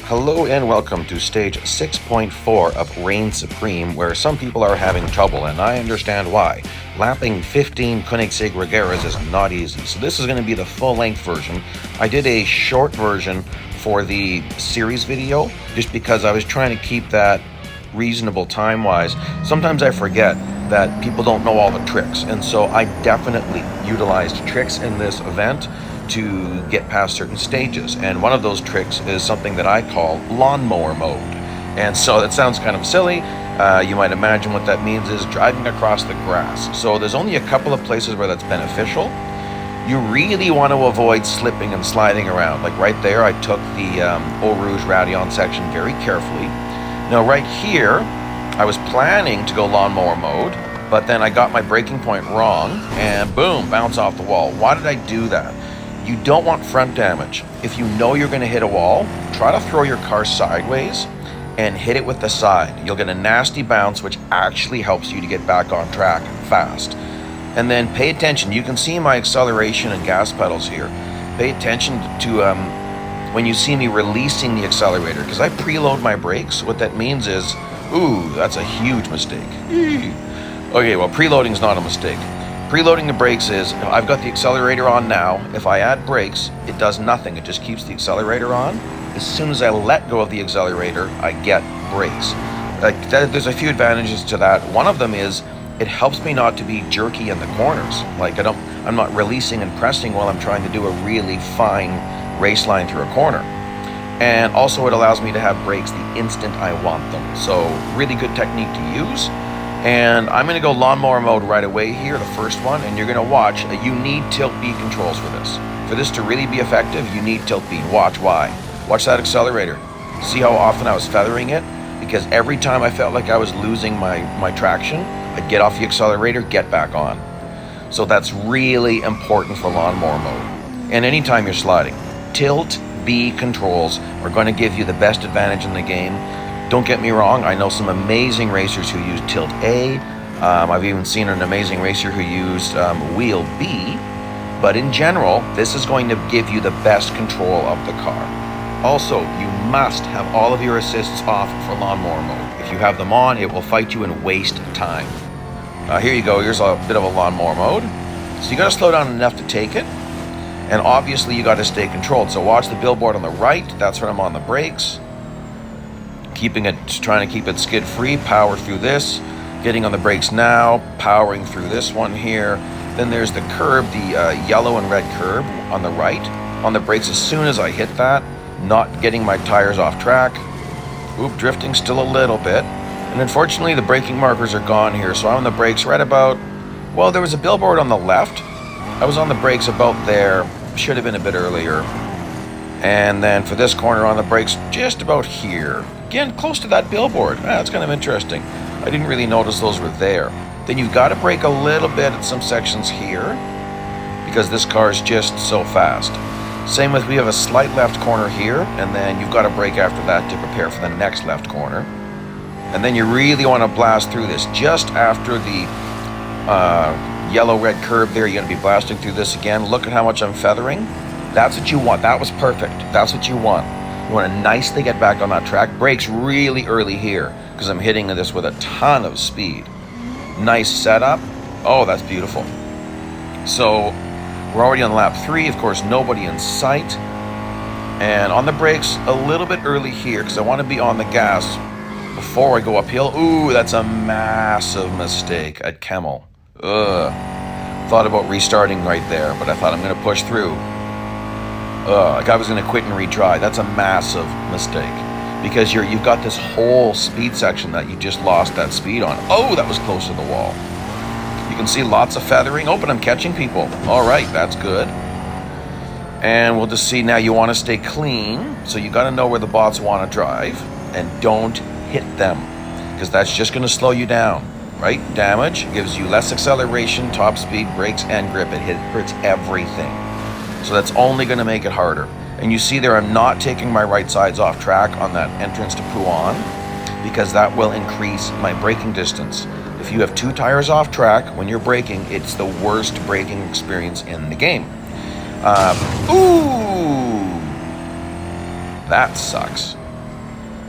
Hello and welcome to stage 6.4 of Reign Supreme, where some people are having trouble, and I understand why. Lapping 15 Koenigsegg Regeras is not easy, so this is going to be the full-length version. I did a short version for the series video, just because I was trying to keep that reasonable time-wise. Sometimes I forget that people don't know all the tricks, and so I definitely utilized tricks in this event to get past certain stages, and one of those tricks is something that I call lawnmower mode. And so that sounds kind of silly. You might imagine what that means is driving across the grass. So there's only a couple of places where that's beneficial. You really want to avoid slipping and sliding around. Like right there, I took the Eau Rouge Radion section very carefully. Now right here, I was planning to go lawnmower mode, but then I got my braking point wrong, and boom, bounce off the wall. Why did I do that? You don't want front damage. If you know you're going to hit a wall, try to throw your car sideways and hit it with the side. You'll get a nasty bounce, which actually helps you to get back on track fast. And then pay attention. You can see my acceleration and gas pedals here. Pay attention to when you see me releasing the accelerator, because I preload my brakes. What that means is, ooh, that's a huge mistake. Okay, well, preloading is not a mistake. Preloading the brakes is, I've got the accelerator on now. If I add brakes, it does nothing. It just keeps the accelerator on. As soon as I let go of the accelerator, I get brakes. There's a few advantages to that. One of them is it helps me not to be jerky in the corners. Like I'm not releasing and pressing while I'm trying to do a really fine race line through a corner. And also it allows me to have brakes the instant I want them. So really good technique to use. And I'm going to go lawnmower mode right away here, the first one, and you're going to watch. You need tilt B controls for this. For this to really be effective, you need tilt B. Watch why. Watch that accelerator. See how often I was feathering it? Because every time I felt like I was losing my traction, I'd get off the accelerator, get back on. So that's really important for lawnmower mode. And anytime you're sliding, tilt B controls are going to give you the best advantage in the game. Don't get me wrong, I know some amazing racers who use tilt A. I've even seen an amazing racer who used wheel B. But in general, this is going to give you the best control of the car. Also, you must have all of your assists off for lawnmower mode. If you have them on, it will fight you and waste time. Here you go, here's a bit of a lawnmower mode. So you gotta slow down enough to take it. And obviously you gotta stay controlled. So watch the billboard on the right, that's when I'm on the brakes. Trying to keep it skid free, power through this, getting on the brakes now, powering through this one here. Then there's the curb, the yellow and red curb on the right. On the brakes as soon as I hit that, not getting my tires off track. Oop, drifting still a little bit. And unfortunately the braking markers are gone here, so I'm on the brakes right about, well, there was a billboard on the left. I was on the brakes about there, should have been a bit earlier. And then for this corner on the brakes, just about here. Again, close to that billboard. That's kind of interesting. I didn't really notice those were there. Then you've got to brake a little bit at some sections here because this car is just so fast. Same with, we have a slight left corner here, and then you've got to brake after that to prepare for the next left corner. And then you really want to blast through this just after the yellow-red curb there. You're going to be blasting through this again. Look at how much I'm feathering. That's what you want. That was perfect. That's what you want. You want to nicely get back on that track. Brakes really early here because I'm hitting this with a ton of speed. Nice setup. Oh, that's beautiful. So we're already on lap 3. Of course, nobody in sight. And on the brakes, a little bit early here because I want to be on the gas before I go uphill. Ooh, that's a massive mistake at Kemmel. Thought about restarting right there, but I thought I'm going to push through. Like I was going to quit and retry. That's a massive mistake because you've got this whole speed section that you just lost that speed on. Oh, that was close to the wall. You can see lots of feathering. Oh, but I'm catching people. All right, that's good. And we'll just see now, you want to stay clean, so you got to know where the bots want to drive and don't hit them because that's just going to slow you down, right? Damage gives you less acceleration, top speed, brakes, and grip. It hurts everything. So that's only going to make it harder. And you see there, I'm not taking my right sides off track on that entrance to Pouan because that will increase my braking distance. If you have 2 tires off track when you're braking, it's the worst braking experience in the game. Ooh, that sucks.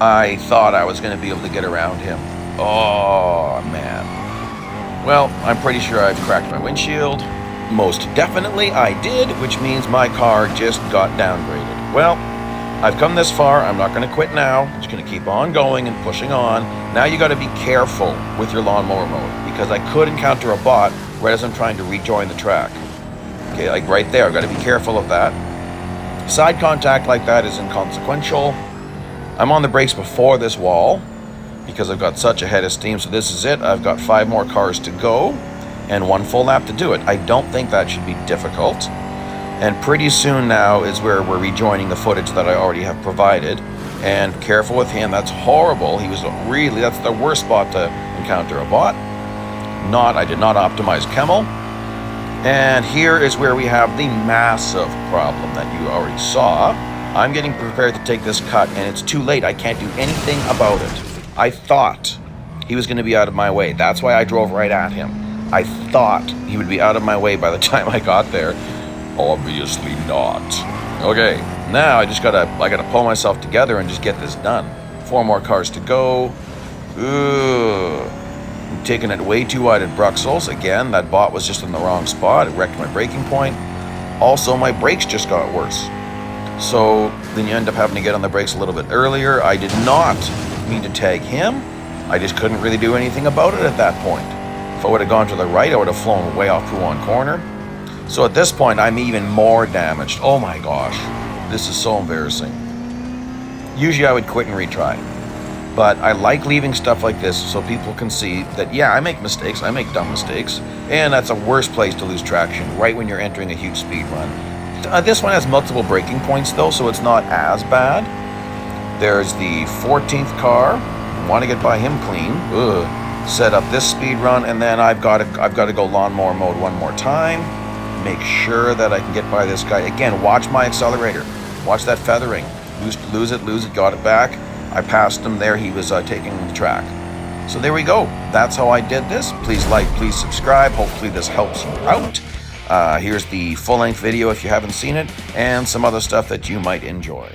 I thought I was going to be able to get around him. Oh, man. Well, I'm pretty sure I've cracked my windshield. Most definitely I did, which means my car just got downgraded. Well, I've come this far. I'm not going to quit now. I'm just going to keep on going and pushing on. Now you got to be careful with your lawnmower mode, because I could encounter a bot right as I'm trying to rejoin the track. Okay, like right there, I've got to be careful of that. Side contact like that is inconsequential. I'm on the brakes before this wall because I've got such a head of steam, so this is it. I've got 5 more cars to go and 1 full lap to do it. I don't think that should be difficult. And pretty soon now is where we're rejoining the footage that I already have provided. And careful with him, that's horrible. That's the worst spot to encounter a bot. I did not optimize Kemmel. And here is where we have the massive problem that you already saw. I'm getting prepared to take this cut, and it's too late. I can't do anything about it. I thought he was going to be out of my way. That's why I drove right at him. I thought he would be out of my way by the time I got there. Obviously not. Okay, now I gotta pull myself together and just get this done. 4 more cars to go. I'm taking it way too wide at Bruxelles. Again, that bot was just in the wrong spot. It wrecked my braking point. Also, my brakes just got worse. So then you end up having to get on the brakes a little bit earlier. I did not mean to tag him. I just couldn't really do anything about it at that point. If I would have gone to the right, I would have flown way off to one corner. So at this point, I'm even more damaged. Oh my gosh, this is so embarrassing. Usually I would quit and retry, but I like leaving stuff like this so people can see that, yeah, I make mistakes, I make dumb mistakes, and that's a worse place to lose traction, right when you're entering a huge speed run. This one has multiple braking points though, so it's not as bad. There's the 14th car. Want to get by him clean. Set up this speed run, and then I've got to go lawnmower mode one more time. Make sure that I can get by this guy. Again, watch my accelerator. Watch that feathering. Lose it, got it back. I passed him there. He was taking the track. So there we go. That's how I did this. Please like, please subscribe. Hopefully this helps you out. Here's the full-length video if you haven't seen it, and some other stuff that you might enjoy.